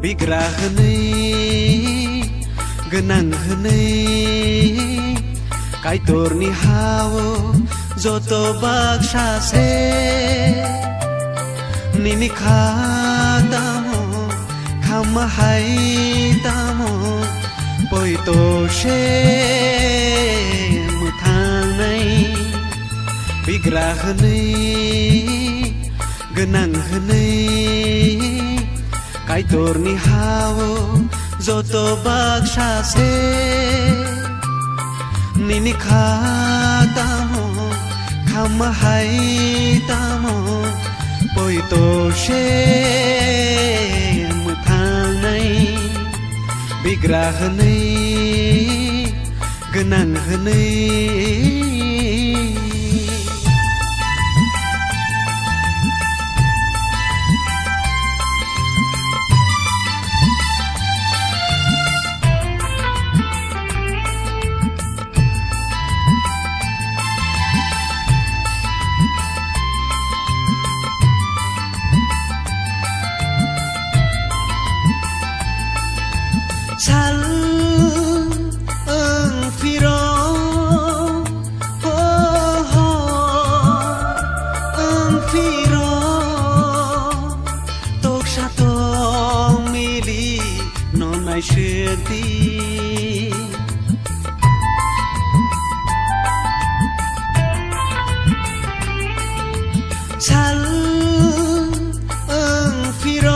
बिग्रा हनै गोनां हनै काइतरनि हावो जत बाक्सासे निनि खातामो खामहाय तामो पयतोशे मुथांनाय बिग्रा हनै गोनां हनै काइतरनि हावो जत बाक्सासे निनि खातामो खामहाय तामो पयतोशे मुथांनाय बिग्रा हनै गोनां हनै 살 응피로 응피로 똑샤똑 밀리 너나이 슈디 살 응피로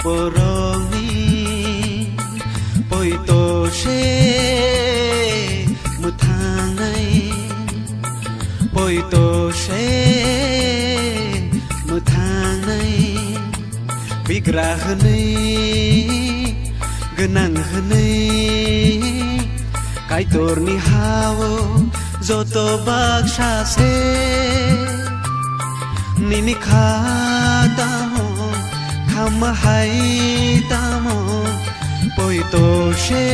borongni poitoshe muthangnai poitoshe muthangnai bigra hनै गोनां हनै काइतरनि हावो जत बाक्सासे निनि खातामो खामहाय तामो पयतोशे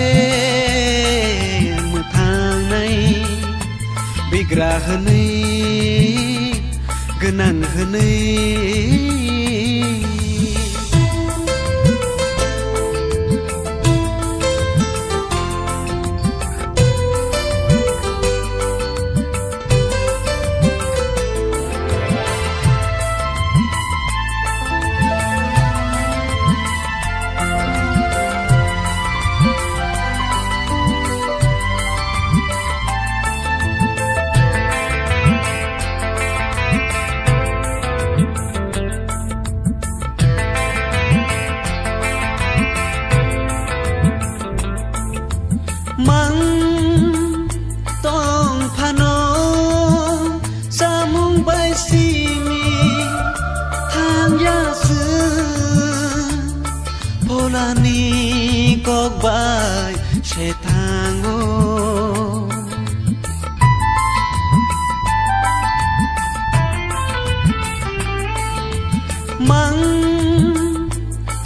मुथांनाय बिग्रा हनै गोनां हनै mang tong phano samung bai simi thang ya sư polani kok bai she thango mang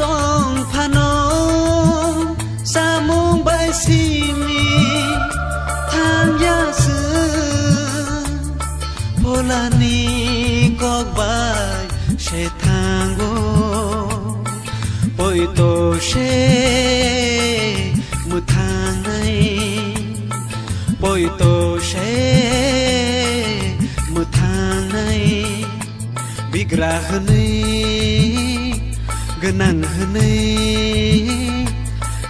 tong phano samung bai simi thang ya sư polani kok bai she thango poitoshe muthangnai poitoshe muthangnai bigra hनै गोनां हनै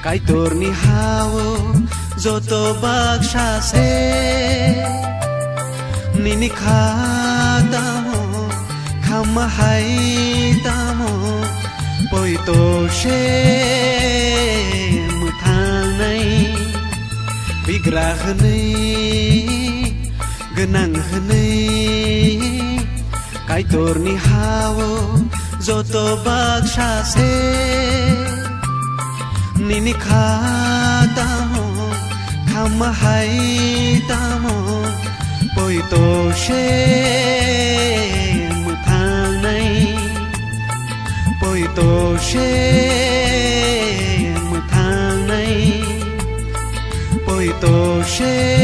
काइतरनि हावो जत बाक्सासे निनि खातामो खामहाय तामो bồi tổ sẽ một tháng này vì gra hơn ấy gần nặng hơn ấy cái tổ ni hao do to bạc sa se nini khatamo khama hai tamo bồi tổ sẽ một tháng này bồi tổ sẽ một tháng này bồi tổ sẽ